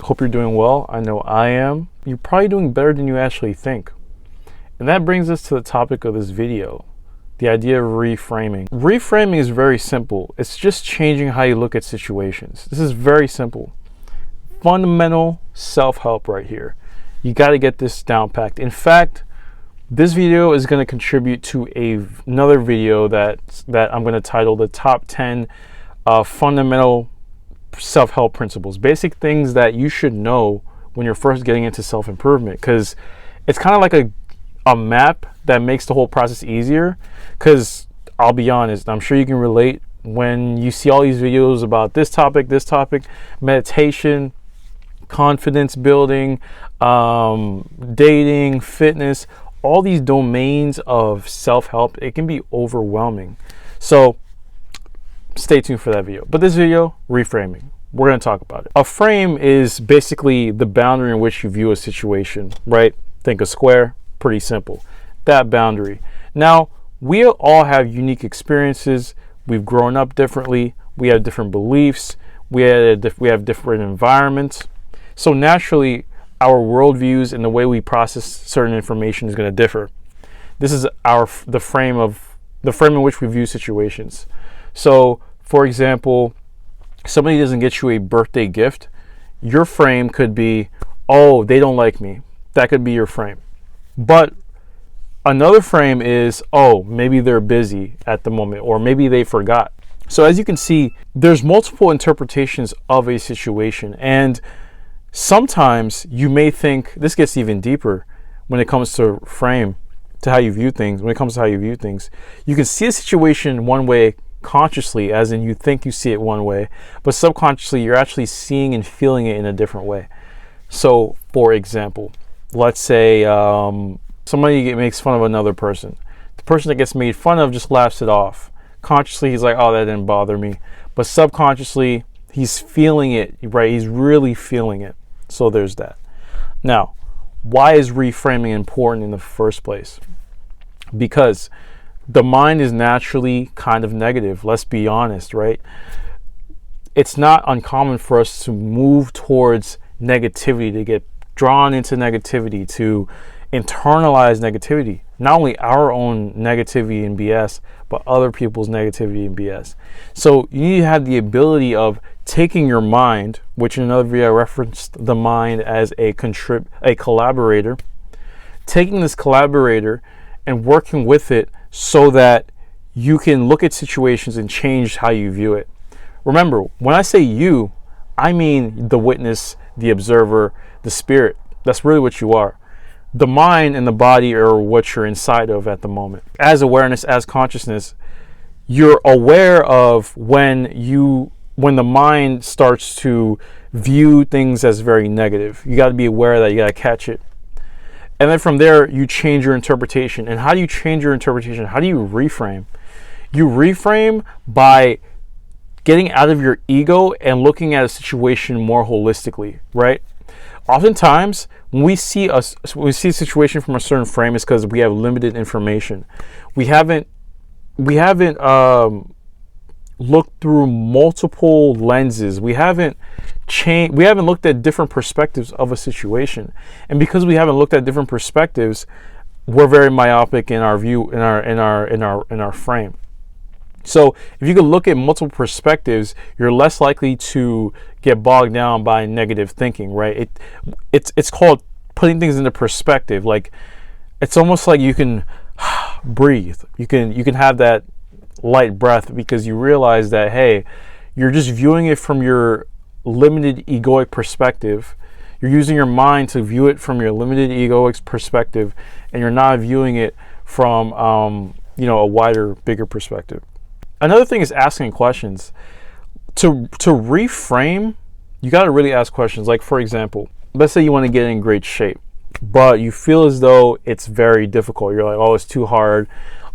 Hope you're doing well. I know I am. You're probably doing better than you actually think. And that brings us to the topic of this video, the idea of reframing. Reframing is very simple. It's just changing how you look at situations. This is very simple. Fundamental self-help right here. You got to get this down packed. In fact, this video is going to contribute to another video that I'm going to title the top 10 fundamental self-help principles, basic things that you should know when you're first getting into self-improvement, because it's kind of like a map that makes the whole process easier. Because I'll be honest, I'm sure you can relate when you see all these videos about this topic, meditation, confidence building, dating, fitness, all these domains of self-help. It can be overwhelming. So stay tuned for that video. But this video, reframing, we're going to talk about it. A frame is basically the boundary in which you view a situation, right? Think a square, pretty simple. That boundary. Now, we all have unique experiences. We've grown up differently. We have different beliefs. We have different environments. So naturally, our worldviews and the way we process certain information is going to differ. This is the frame in which we view situations. So, for example, somebody doesn't get you a birthday gift. Your frame could be, oh, they don't like me. That could be your frame. But another frame is, oh, maybe they're busy at the moment, or maybe they forgot. So as you can see, there's multiple interpretations of a situation. And sometimes you may think, this gets even deeper when it comes to frame, to how you view things. When it comes to how you view things, you can see a situation one way consciously, as in you think you see it one way, but subconsciously you're actually seeing and feeling it in a different way. So for example, let's say somebody makes fun of another person. The person that gets made fun of just laughs it off. Consciously he's like, oh, that didn't bother me, but subconsciously he's feeling it, right? He's really feeling it. So there's that. Now, why is reframing important in the first place? Because the mind is naturally kind of negative. Let's be honest, right? It's not uncommon for us to move towards negativity, to get drawn into negativity, to internalize negativity. Not only our own negativity and BS, but other people's negativity and BS. So you need to have the ability of taking your mind, which in another video I referenced the mind as a collaborator, taking this collaborator and working with it so that you can look at situations and change how you view it. Remember, when I say you, I mean the witness, the observer, the spirit. That's really what you are. The mind and the body are what you're inside of at the moment. As awareness, as consciousness, you're aware of when the mind starts to view things as very negative. You got to be aware of that. You got to catch it. And then from there, you change your interpretation. And how do you change your interpretation? How do you reframe? You reframe by getting out of your ego and looking at a situation more holistically, right? Oftentimes, when we see a situation from a certain frame, it's because we have limited information. We haven't looked through multiple lenses. We haven't looked at different perspectives of a situation. And because we haven't looked at different perspectives, we're very myopic in our view, in our frame. So if you can look at multiple perspectives, you're less likely to get bogged down by negative thinking, right? It's called putting things into perspective. Like, it's almost like you can breathe. You can have that light breath because you realize that, hey, you're just viewing it from your limited egoic perspective. You're using your mind to view it from your limited egoic perspective, and you're not viewing it from a wider, bigger perspective. Another thing is asking questions. To reframe, you got to really ask questions. Like, for example, let's say you want to get in great shape, but you feel as though it's very difficult. You're like, oh, it's too hard.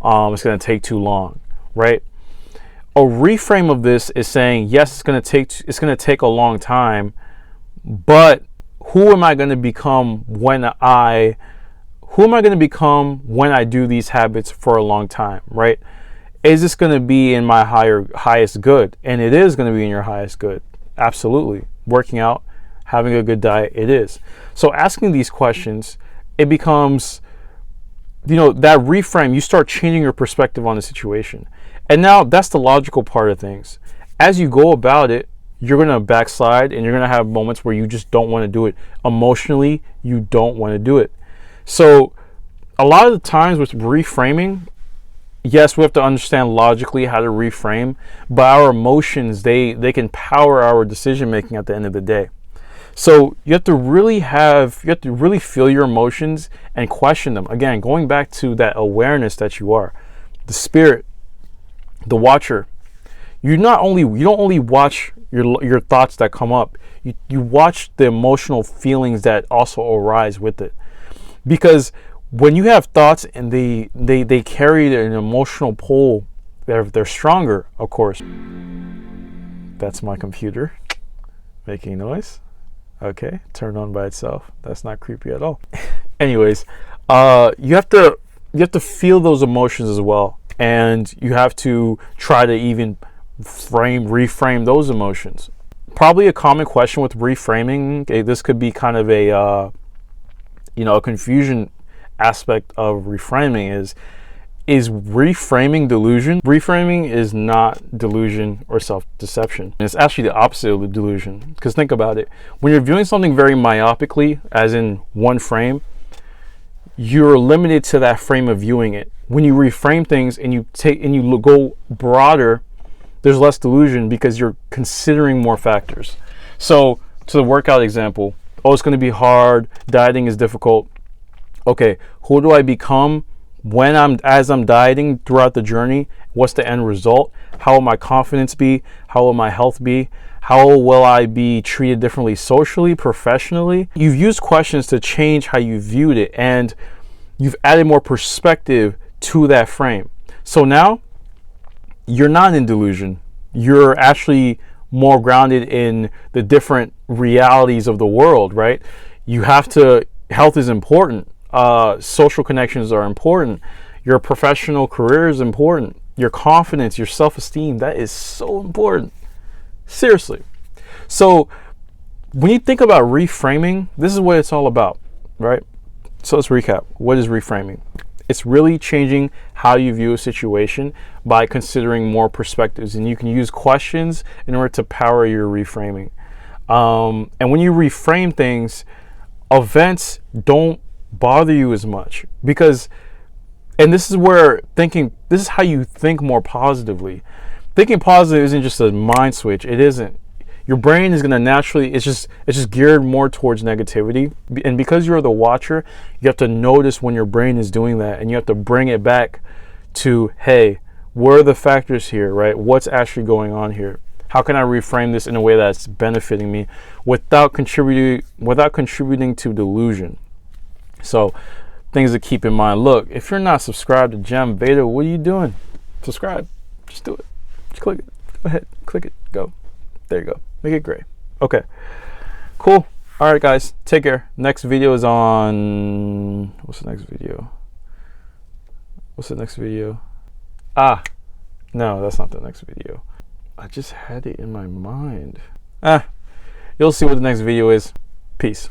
It's going to take too long, right? A reframe of this is saying, yes, it's going to take a long time, but who am I going to become when I do these habits for a long time, right? Is this going to be in my highest good? And it is going to be in your highest good. Absolutely. Working out, having a good diet, it is. So asking these questions, it becomes, that reframe, you start changing your perspective on the situation. And now that's the logical part of things. As you go about it, you're going to backslide and you're going to have moments where you just don't want to do it. Emotionally, you don't want to do it. So a lot of the times with reframing, yes, we have to understand logically how to reframe, but our emotions, they can power our decision making at the end of the day. So you have to really feel your emotions and question them. Again, going back to that awareness that you are, the spirit, the watcher. You don't only watch your thoughts that come up. You watch the emotional feelings that also arise with it. Because when you have thoughts and they carry an emotional pull, they're stronger, of course. That's my computer making noise. Okay, turned on by itself. That's not creepy at all. Anyways, you have to feel those emotions as well, and you have to try to even reframe those emotions. Probably a common question with reframing. This could be kind of a confusion aspect of reframing is reframing delusion? Reframing is not delusion or self-deception. It's actually the opposite of the delusion. Because think about it. When you're viewing something very myopically, as in one frame, you're limited to that frame of viewing it. When you reframe things and you go broader, there's less delusion because you're considering more factors. So to the workout example, it's going to be hard, dieting is difficult. Okay, who do I become as I'm dieting throughout the journey? What's the end result? How will my confidence be? How will my health be? How will I be treated differently socially, professionally? You've used questions to change how you viewed it, and you've added more perspective to that frame. So now you're not in delusion. You're actually more grounded in the different realities of the world, right? Health is important. Social connections are important. Your professional career is important. Your confidence, your self-esteem, that is so important. Seriously. So when you think about reframing, this is what it's all about, right? So let's recap. What is reframing? It's really changing how you view a situation by considering more perspectives, and you can use questions in order to power your reframing. And when you reframe things, events don't bother you as much because, and this is how you think more positively. Thinking positive isn't just a mind switch. It isn't. Your brain is going to naturally, it's just geared more towards negativity. And because you're the watcher, you have to notice when your brain is doing that, and you have to bring it back to, hey, what are the factors here, right? What's actually going on here? How can I reframe this in a way that's benefiting me without contributing to delusion? So things to keep in mind. Look, if you're not subscribed to JemVeda, what are you doing? Subscribe. Just do it. Just click it. Go ahead. Click it. Go. There you go. Make it gray. Okay. Cool. All right, guys. Take care. Next video is on... What's the next video? No, that's not the next video. I just had it in my mind. You'll see what the next video is. Peace.